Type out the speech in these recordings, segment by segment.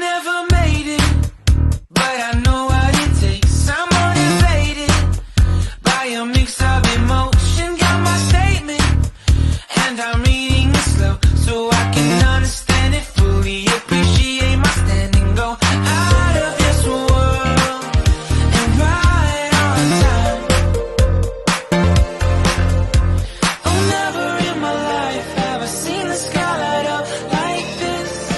never made it, but I know what it takes. I'm motivated by a mix of emotion. Got my statement, and I'm reading it slow so I can understand it fully. Appreciate my standing, go out of this world and right on time. Oh, never in my life have I seen the sky light up like this.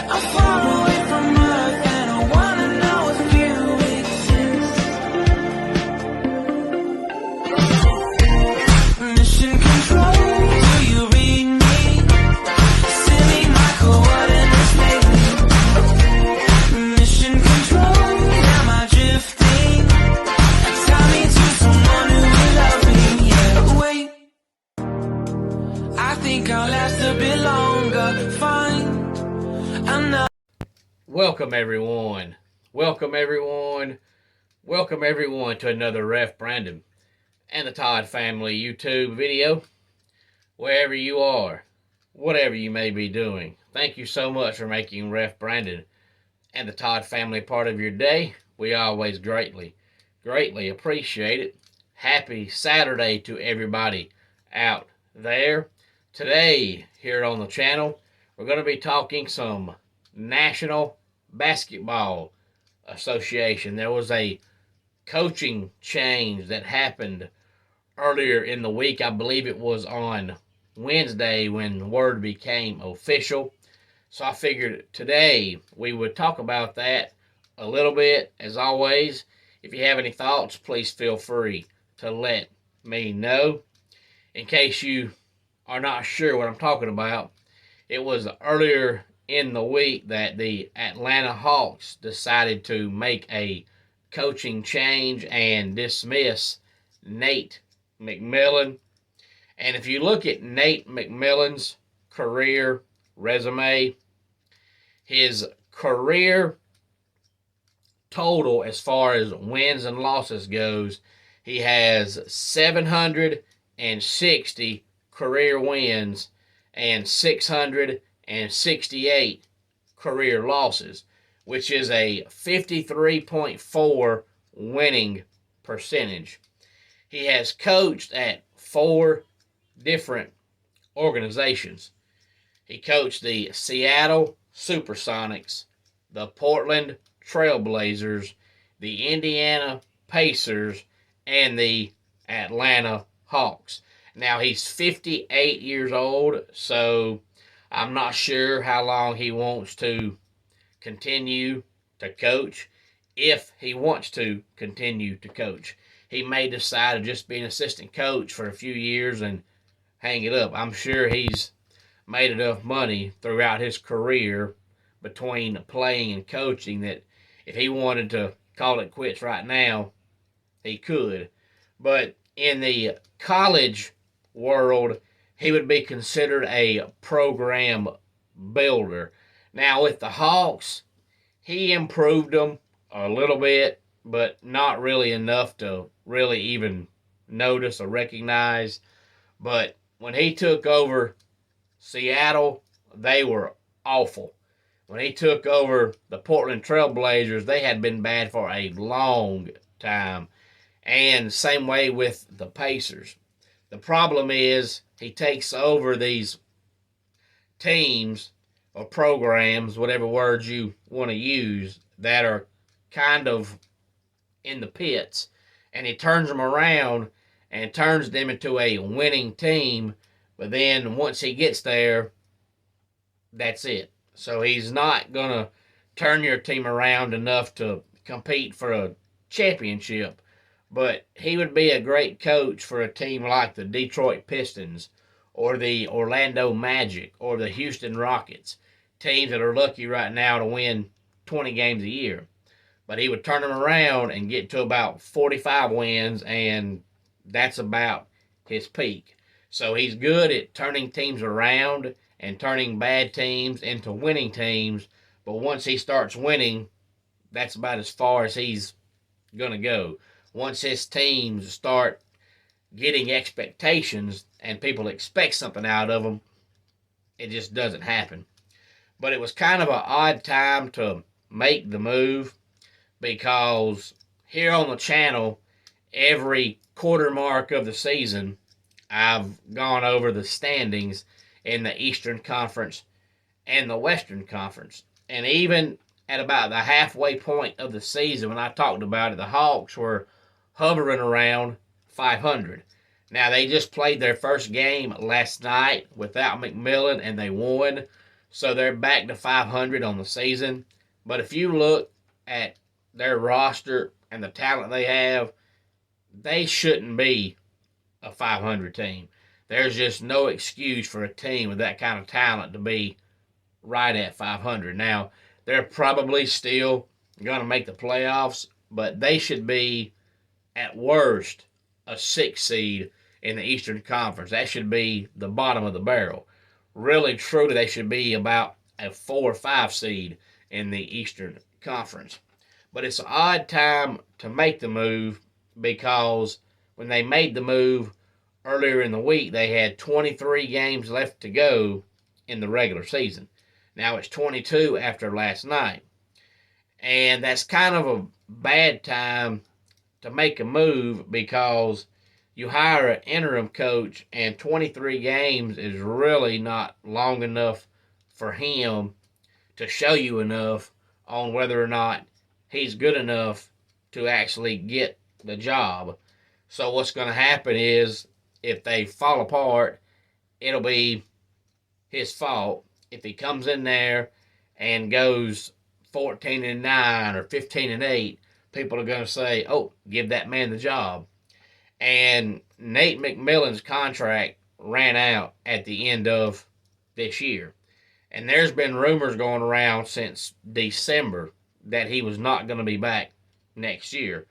I'm far away from Earth and I wanna know if you exist. Mission control, do you read me? Send me my coordinates lately. Mission control, am I drifting? Tie me to someone who will love me, yeah. Wait, I think I'll last a bit longer. Fine, I'm not. Welcome everyone. Welcome everyone. Welcome everyone to another Ref Brandon and the Todd family YouTube video. Wherever you are, whatever you may be doing, thank you so much for making Ref Brandon and the Todd family part of your day. We always greatly appreciate it. Happy Saturday to everybody out there. Today, here on the channel, we're going to be talking some National Basketball Association. There was a coaching change that happened earlier in the week. I believe it was on Wednesday when word became official. So I figured today we would talk about that a little bit. As always, if you have any thoughts, please feel free to let me know. In case you are not sure what I'm talking about, it was earlier in the week that the Atlanta Hawks decided to make a coaching change and dismiss Nate McMillan. And if you look at Nate McMillan's career resume, his career total as far as wins and losses goes, he has 760 career wins and 668 career losses, which is a 53.4 winning percentage. He has coached at 4 different organizations. He coached the Seattle Supersonics, the Portland Trailblazers, the Indiana Pacers, and the Atlanta Hawks. Now, he's 58 years old, so I'm not sure how long he wants to continue to coach. If he wants to continue to coach, he may decide to just be an assistant coach for a few years and hang it up. I'm sure he's made enough money throughout his career between playing and coaching that if he wanted to call it quits right now, he could. But in the college world, he would be considered a program builder. Now, with the Hawks, he improved them a little bit, but not really enough to really even notice or recognize. But when he took over Seattle, they were awful. When he took over the Portland Trailblazers, they had been bad for a long time. And same way with the Pacers. The problem is he takes over these teams or programs, whatever words you want to use, that are kind of in the pits, and he turns them around and turns them into a winning team. But then once he gets there, that's it. So he's not going to turn your team around enough to compete for a championship. But he would be a great coach for a team like the Detroit Pistons or the Orlando Magic or the Houston Rockets, teams that are lucky right now to win 20 games a year. But he would turn them around and get to about 45 wins, and that's about his peak. So he's good at turning teams around and turning bad teams into winning teams. But once he starts winning, that's about as far as he's going to go. Once his teams start getting expectations and people expect something out of them, it just doesn't happen. But it was kind of an odd time to make the move because here on the channel, every quarter mark of the season, I've gone over the standings in the Eastern Conference and the Western Conference. And even at about the halfway point of the season, when I talked about it, the Hawks were hovering around 500. Now, they just played their first game last night without McMillan, and they won. So they're back to 500 on the season. But if you look at their roster and the talent they have, they shouldn't be a 500 team. There's just no excuse for a team with that kind of talent to be right at 500. Now, they're probably still going to make the playoffs, but they should be, at worst, a 6 seed in the Eastern Conference. That should be the bottom of the barrel. Really, truly, they should be about a 4 or 5 seed in the Eastern Conference. But it's an odd time to make the move because when they made the move earlier in the week, they had 23 games left to go in the regular season. Now it's 22 after last night. And that's kind of a bad time to make a move because you hire an interim coach and 23 games is really not long enough for him to show you enough on whether or not he's good enough to actually get the job. So what's going to happen is if they fall apart, it'll be his fault. If he comes in there and goes 14-9 or 15-8, people are going to say, "Oh, give that man the job." And Nate McMillan's contract ran out at the end of this year. And there's been rumors going around since December that he was not going to be back next year.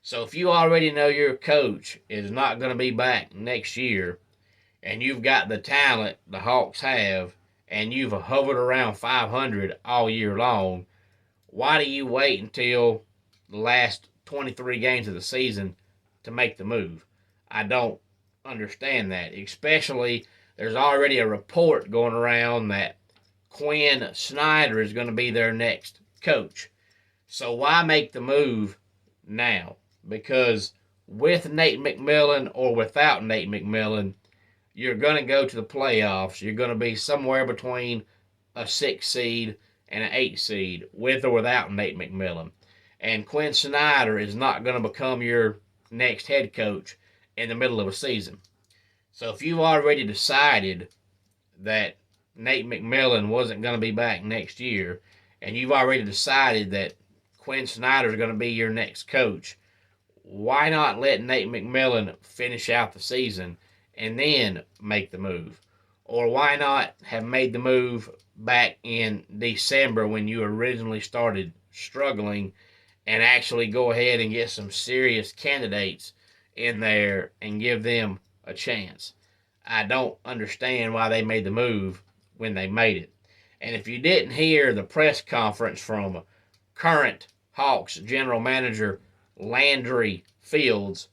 So if you already know your coach is not going to be back next year, and you've got the talent the Hawks have, and you've hovered around 500 all year long, why do you wait until the last 23 games of the season to make the move? I don't understand that. Especially, there's already a report going around that Quinn Snyder is going to be their next coach. So why make the move now? Because with Nate McMillan or without Nate McMillan, you're going to go to the playoffs. You're going to be somewhere between a 6 seed and an 8 seed, with or without Nate McMillan. And Quinn Snyder is not going to become your next head coach in the middle of a season. So if you've already decided that Nate McMillan wasn't going to be back next year, and you've already decided that Quinn Snyder is going to be your next coach, why not let Nate McMillan finish out the season and then make the move? Or why not have made the move back in December when you originally started struggling and actually go ahead and get some serious candidates in there and give them a chance? I don't understand why they made the move when they made it. And if you didn't hear the press conference from current Hawks general manager Landry Fields,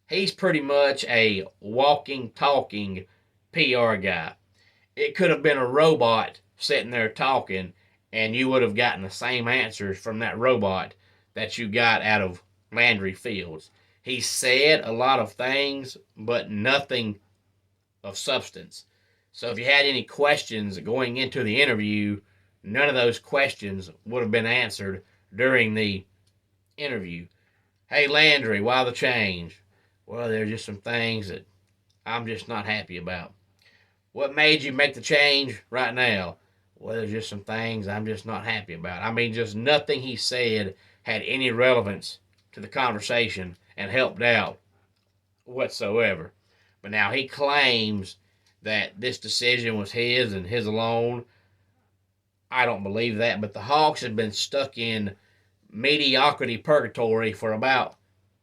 he's pretty much a walking, talking PR guy. It could have been a robot sitting there talking, and you would have gotten the same answers from that robot that you got out of Landry Fields. He said a lot of things, but nothing of substance. So if you had any questions going into the interview, none of those questions would have been answered during the interview. "Hey, Landry, why the change?" "Well, there's just some things that I'm just not happy about." "What made you make the change right now?" "Well, there's just some things I'm just not happy about." I mean, just nothing he said had any relevance to the conversation and helped out whatsoever. But now he claims that this decision was his and his alone. I don't believe that, but the Hawks have been stuck in mediocrity purgatory for about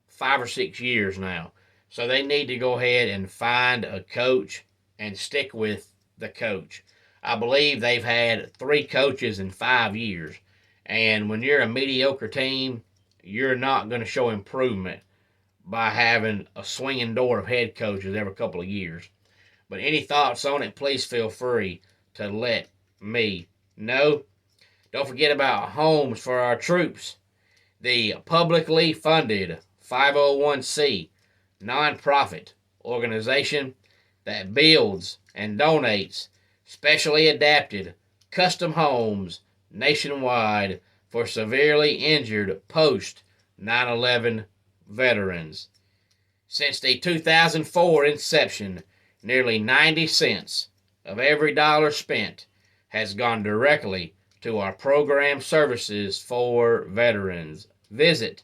5 or 6 years now. So they need to go ahead and find a coach and stick with the coach. I believe they've had 3 coaches in 5 years. And when you're a mediocre team, you're not going to show improvement by having a swinging door of head coaches every couple of years. But any thoughts on it, please feel free to let me No. Don't forget about Homes for Our Troops, the publicly funded 501c nonprofit organization that builds and donates specially adapted custom homes nationwide for severely injured post 9/11 veterans. Since the 2004 inception, nearly 90 cents of every dollar spent has gone directly to our program services for veterans. Visit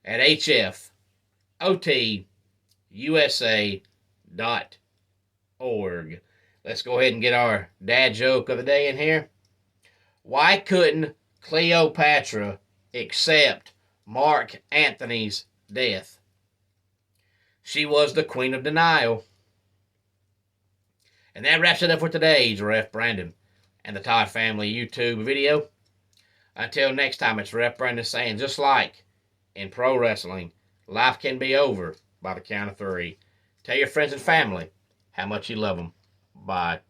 at hfotusa.org. Let's go ahead and get our dad joke of the day in here. Why couldn't Cleopatra accept Mark Antony's death? She was the queen of denial. And that wraps it up for today's Ref Brandon and the Todd Family YouTube video. Until next time, it's Ref Brandon saying, just like in pro wrestling, life can be over by the count of 3. Tell your friends and family how much you love them. Bye.